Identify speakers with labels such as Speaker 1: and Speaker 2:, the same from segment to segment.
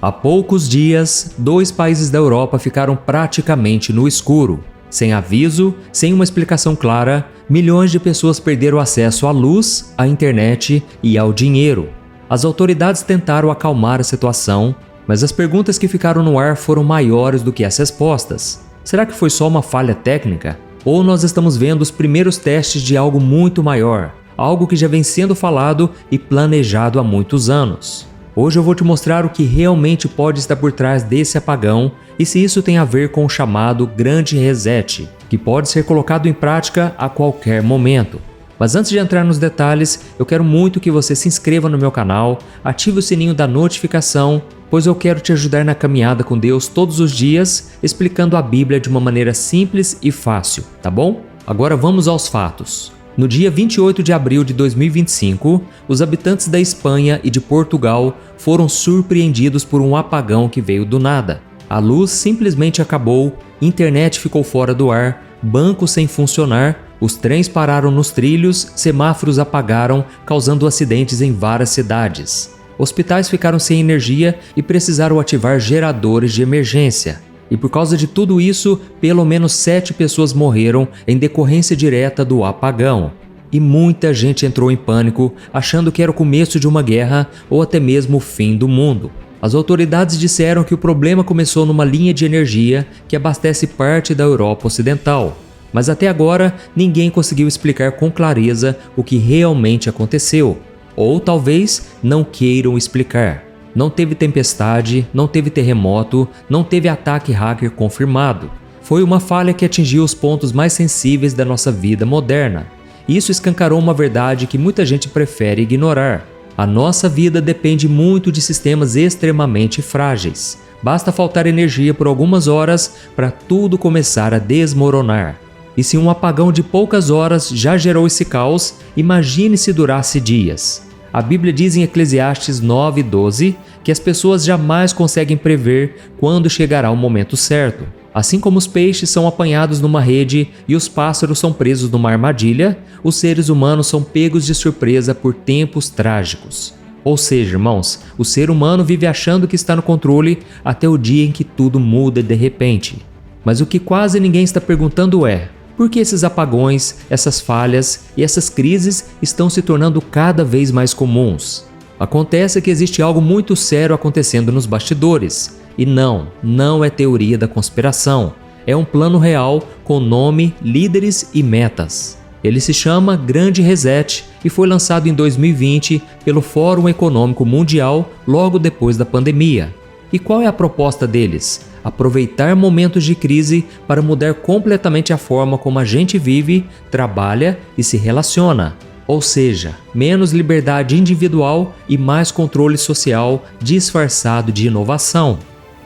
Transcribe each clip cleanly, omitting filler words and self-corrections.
Speaker 1: Há poucos dias, 2 países da Europa ficaram praticamente no escuro. Sem aviso, sem uma explicação clara, milhões de pessoas perderam acesso à luz, à internet e ao dinheiro. As autoridades tentaram acalmar a situação, mas as perguntas que ficaram no ar foram maiores do que as respostas. Será que foi só uma falha técnica? Ou nós estamos vendo os primeiros testes de algo muito maior? Algo que já vem sendo falado e planejado há muitos anos. Hoje eu vou te mostrar o que realmente pode estar por trás desse apagão e se isso tem a ver com o chamado Grande Reset, que pode ser colocado em prática a qualquer momento. Mas antes de entrar nos detalhes, eu quero muito que você se inscreva no meu canal, ative o sininho da notificação, pois eu quero te ajudar na caminhada com Deus todos os dias, explicando a Bíblia de uma maneira simples e fácil, tá bom? Agora vamos aos fatos. No dia 28 de abril de 2025, os habitantes da Espanha e de Portugal foram surpreendidos por um apagão que veio do nada. A luz simplesmente acabou, internet ficou fora do ar, bancos sem funcionar, os trens pararam nos trilhos, semáforos apagaram, causando acidentes em várias cidades. Hospitais ficaram sem energia e precisaram ativar geradores de emergência. E por causa de tudo isso, pelo menos 7 pessoas morreram em decorrência direta do apagão. E muita gente entrou em pânico, achando que era o começo de uma guerra ou até mesmo o fim do mundo. As autoridades disseram que o problema começou numa linha de energia que abastece parte da Europa Ocidental. Mas até agora, ninguém conseguiu explicar com clareza o que realmente aconteceu. Ou talvez não queiram explicar. Não teve tempestade, não teve terremoto, não teve ataque hacker confirmado. Foi uma falha que atingiu os pontos mais sensíveis da nossa vida moderna. Isso escancarou uma verdade que muita gente prefere ignorar. A nossa vida depende muito de sistemas extremamente frágeis. Basta faltar energia por algumas horas para tudo começar a desmoronar. E se um apagão de poucas horas já gerou esse caos, imagine se durasse dias. A Bíblia diz em Eclesiastes 9:12 que as pessoas jamais conseguem prever quando chegará o momento certo. Assim como os peixes são apanhados numa rede e os pássaros são presos numa armadilha, os seres humanos são pegos de surpresa por tempos trágicos. Ou seja, irmãos, o ser humano vive achando que está no controle até o dia em que tudo muda de repente. Mas o que quase ninguém está perguntando é: por que esses apagões, essas falhas e essas crises estão se tornando cada vez mais comuns? Acontece que existe algo muito sério acontecendo nos bastidores. E não é teoria da conspiração. É um plano real com nome, líderes e metas. Ele se chama Grande Reset e foi lançado em 2020 pelo Fórum Econômico Mundial logo depois da pandemia. E qual é a proposta deles? Aproveitar momentos de crise para mudar completamente a forma como a gente vive, trabalha e se relaciona. Ou seja, menos liberdade individual e mais controle social disfarçado de inovação.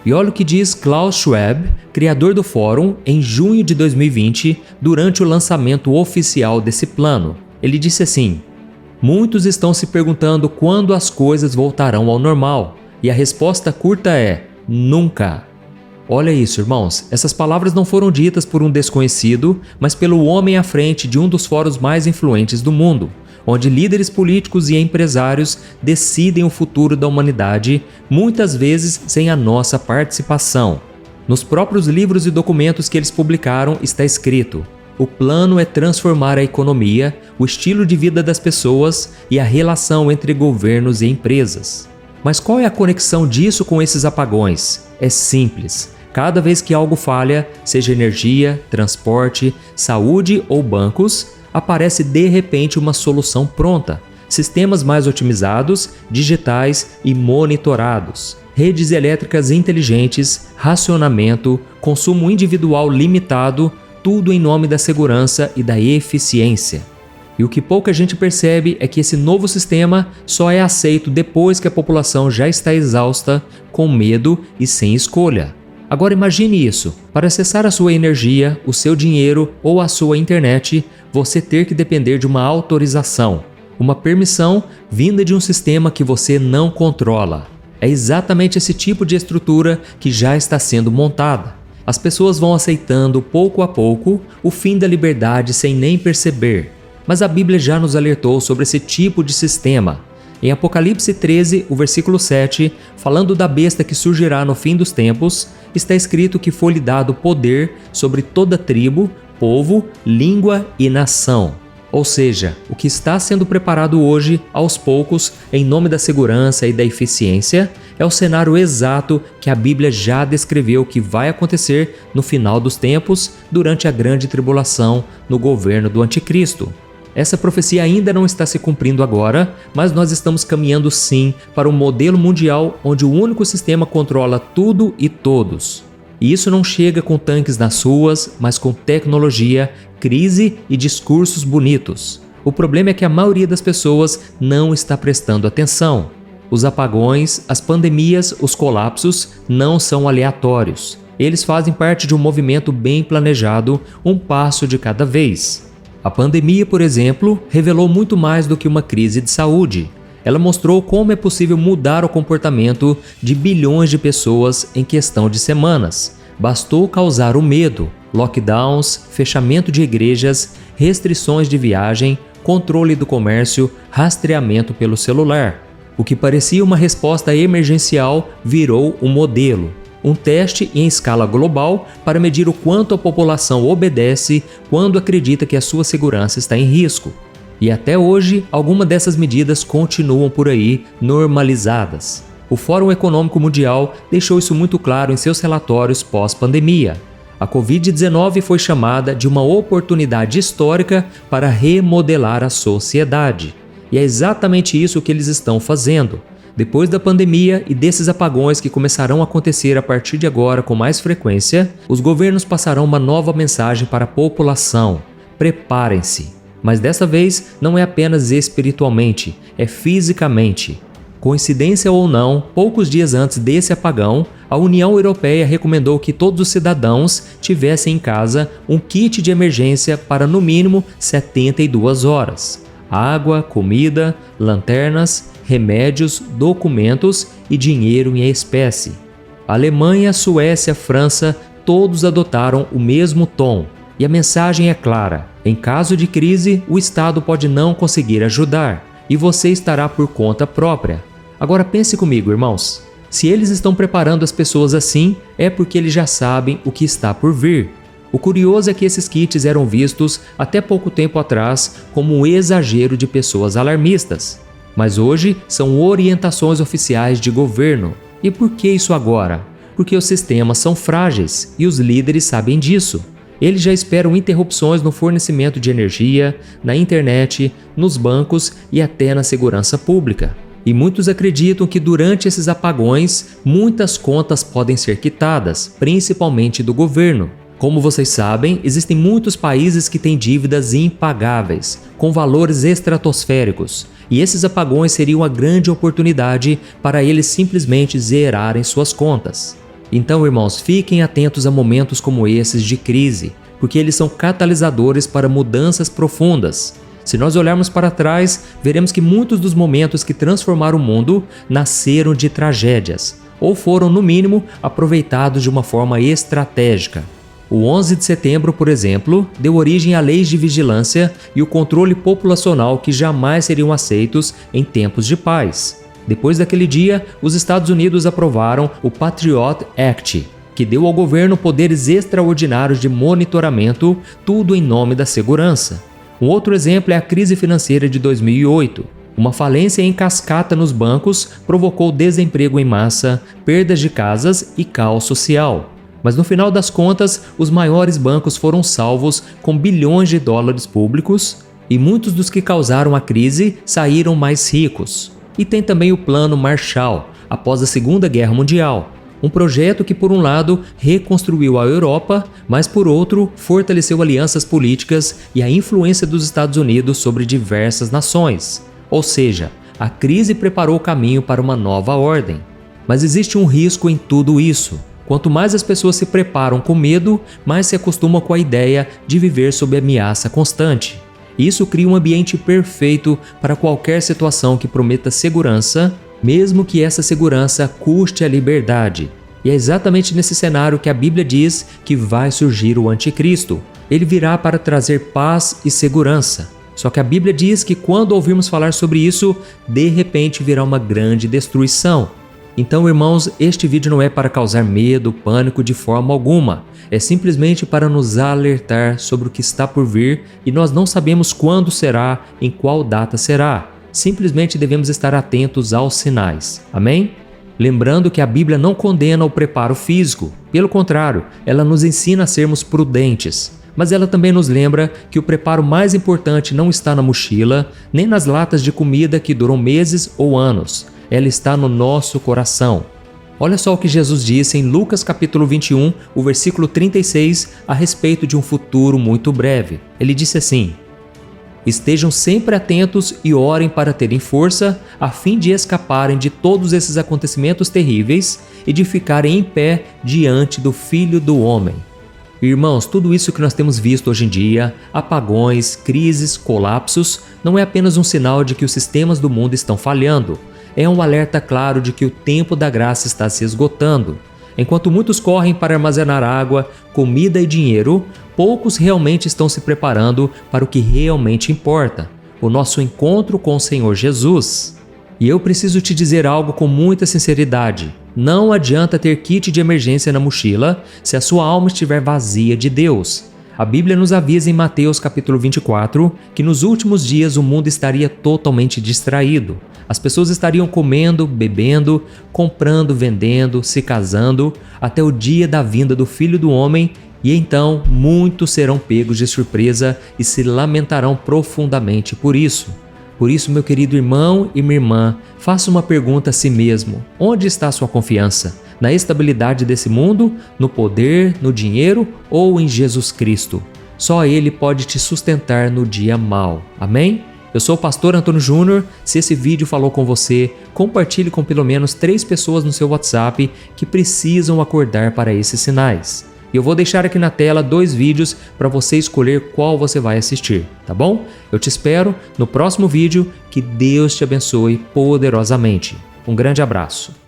Speaker 1: E olha o que diz Klaus Schwab, criador do fórum, em junho de 2020, durante o lançamento oficial desse plano. Ele disse assim: muitos estão se perguntando quando as coisas voltarão ao normal. E a resposta curta é: nunca. Olha isso, irmãos, essas palavras não foram ditas por um desconhecido, mas pelo homem à frente de um dos fóruns mais influentes do mundo, onde líderes políticos e empresários decidem o futuro da humanidade, muitas vezes sem a nossa participação. Nos próprios livros e documentos que eles publicaram está escrito: o plano é transformar a economia, o estilo de vida das pessoas e a relação entre governos e empresas. Mas qual é a conexão disso com esses apagões? É simples. Cada vez que algo falha, seja energia, transporte, saúde ou bancos, aparece de repente uma solução pronta. Sistemas mais otimizados, digitais e monitorados. Redes elétricas inteligentes, racionamento, consumo individual limitado, tudo em nome da segurança e da eficiência. E o que pouca gente percebe é que esse novo sistema só é aceito depois que a população já está exausta, com medo e sem escolha. Agora imagine isso: para acessar a sua energia, o seu dinheiro ou a sua internet, você ter que depender de uma autorização, uma permissão vinda de um sistema que você não controla. É exatamente esse tipo de estrutura que já está sendo montada. As pessoas vão aceitando pouco a pouco o fim da liberdade sem nem perceber. Mas a Bíblia já nos alertou sobre esse tipo de sistema. Em Apocalipse 13, o versículo 7, falando da besta que surgirá no fim dos tempos, está escrito que foi-lhe dado poder sobre toda tribo, povo, língua e nação. Ou seja, o que está sendo preparado hoje, aos poucos, em nome da segurança e da eficiência, é o cenário exato que a Bíblia já descreveu que vai acontecer no final dos tempos, durante a grande tribulação, no governo do Anticristo. Essa profecia ainda não está se cumprindo agora, mas nós estamos caminhando sim para um modelo mundial onde o único sistema controla tudo e todos. E isso não chega com tanques nas ruas, mas com tecnologia, crise e discursos bonitos. O problema é que a maioria das pessoas não está prestando atenção. Os apagões, as pandemias, os colapsos não são aleatórios. Eles fazem parte de um movimento bem planejado, um passo de cada vez. A pandemia, por exemplo, revelou muito mais do que uma crise de saúde. Ela mostrou como é possível mudar o comportamento de bilhões de pessoas em questão de semanas. Bastou causar o medo, lockdowns, fechamento de igrejas, restrições de viagem, controle do comércio, rastreamento pelo celular. O que parecia uma resposta emergencial virou um modelo. Um teste em escala global para medir o quanto a população obedece quando acredita que a sua segurança está em risco. E até hoje, algumas dessas medidas continuam por aí normalizadas. O Fórum Econômico Mundial deixou isso muito claro em seus relatórios pós-pandemia. A Covid-19 foi chamada de uma oportunidade histórica para remodelar a sociedade. E é exatamente isso que eles estão fazendo. Depois da pandemia e desses apagões que começarão a acontecer a partir de agora com mais frequência, os governos passarão uma nova mensagem para a população: preparem-se. Mas dessa vez não é apenas espiritualmente, é fisicamente. Coincidência ou não, poucos dias antes desse apagão, a União Europeia recomendou que todos os cidadãos tivessem em casa um kit de emergência para no mínimo 72 horas. Água, comida, lanternas, remédios, documentos e dinheiro em espécie. A Alemanha, Suécia, França, todos adotaram o mesmo tom. E a mensagem é clara: em caso de crise, o Estado pode não conseguir ajudar e você estará por conta própria. Agora pense comigo, irmãos. Se eles estão preparando as pessoas assim, é porque eles já sabem o que está por vir. O curioso é que esses kits eram vistos até pouco tempo atrás como um exagero de pessoas alarmistas. Mas hoje são orientações oficiais de governo. E por que isso agora? Porque os sistemas são frágeis e os líderes sabem disso. Eles já esperam interrupções no fornecimento de energia, na internet, nos bancos e até na segurança pública. E muitos acreditam que durante esses apagões, muitas contas podem ser quitadas, principalmente do governo. Como vocês sabem, existem muitos países que têm dívidas impagáveis, com valores estratosféricos, e esses apagões seriam a grande oportunidade para eles simplesmente zerarem suas contas. Então, irmãos, fiquem atentos a momentos como esses de crise, porque eles são catalisadores para mudanças profundas. Se nós olharmos para trás, veremos que muitos dos momentos que transformaram o mundo nasceram de tragédias, ou foram, no mínimo, aproveitados de uma forma estratégica. O 11 de setembro, por exemplo, deu origem a leis de vigilância e o controle populacional que jamais seriam aceitos em tempos de paz. Depois daquele dia, os Estados Unidos aprovaram o Patriot Act, que deu ao governo poderes extraordinários de monitoramento, tudo em nome da segurança. Um outro exemplo é a crise financeira de 2008. Uma falência em cascata nos bancos provocou desemprego em massa, perdas de casas e caos social. Mas no final das contas, os maiores bancos foram salvos com bilhões de dólares públicos e muitos dos que causaram a crise saíram mais ricos. E tem também o Plano Marshall, após a Segunda Guerra Mundial. Um projeto que, por um lado, reconstruiu a Europa, mas, por outro, fortaleceu alianças políticas e a influência dos Estados Unidos sobre diversas nações. Ou seja, a crise preparou o caminho para uma nova ordem. Mas existe um risco em tudo isso. Quanto mais as pessoas se preparam com medo, mais se acostumam com a ideia de viver sob ameaça constante. Isso cria um ambiente perfeito para qualquer situação que prometa segurança, mesmo que essa segurança custe a liberdade. E é exatamente nesse cenário que a Bíblia diz que vai surgir o Anticristo. Ele virá para trazer paz e segurança. Só que a Bíblia diz que quando ouvirmos falar sobre isso, de repente virá uma grande destruição. Então, irmãos, este vídeo não é para causar medo, pânico de forma alguma. É simplesmente para nos alertar sobre o que está por vir e nós não sabemos quando será, em qual data será. Simplesmente devemos estar atentos aos sinais. Amém? Lembrando que a Bíblia não condena o preparo físico. Pelo contrário, ela nos ensina a sermos prudentes. Mas ela também nos lembra que o preparo mais importante não está na mochila, nem nas latas de comida que duram meses ou anos. Ela está no nosso coração. Olha só o que Jesus disse em Lucas capítulo 21, o versículo 36, a respeito de um futuro muito breve. Ele disse assim: "Estejam sempre atentos e orem para terem força, a fim de escaparem de todos esses acontecimentos terríveis e de ficarem em pé diante do Filho do Homem." Irmãos, tudo isso que nós temos visto hoje em dia, apagões, crises, colapsos, não é apenas um sinal de que os sistemas do mundo estão falhando. É um alerta claro de que o tempo da graça está se esgotando. Enquanto muitos correm para armazenar água, comida e dinheiro, poucos realmente estão se preparando para o que realmente importa: o nosso encontro com o Senhor Jesus. E eu preciso te dizer algo com muita sinceridade. Não adianta ter kit de emergência na mochila se a sua alma estiver vazia de Deus. A Bíblia nos avisa em Mateus capítulo 24 que nos últimos dias o mundo estaria totalmente distraído. As pessoas estariam comendo, bebendo, comprando, vendendo, se casando, até o dia da vinda do Filho do Homem, e então muitos serão pegos de surpresa e se lamentarão profundamente por isso. Por isso, meu querido irmão e minha irmã, faça uma pergunta a si mesmo: onde está a sua confiança? Na estabilidade desse mundo, no poder, no dinheiro ou em Jesus Cristo? Só Ele pode te sustentar no dia mau. Amém? Eu sou o pastor Antônio Júnior. Se esse vídeo falou com você, compartilhe com pelo menos 3 pessoas no seu WhatsApp que precisam acordar para esses sinais. E eu vou deixar aqui na tela 2 vídeos para você escolher qual você vai assistir, tá bom? Eu te espero no próximo vídeo. Que Deus te abençoe poderosamente. Um grande abraço.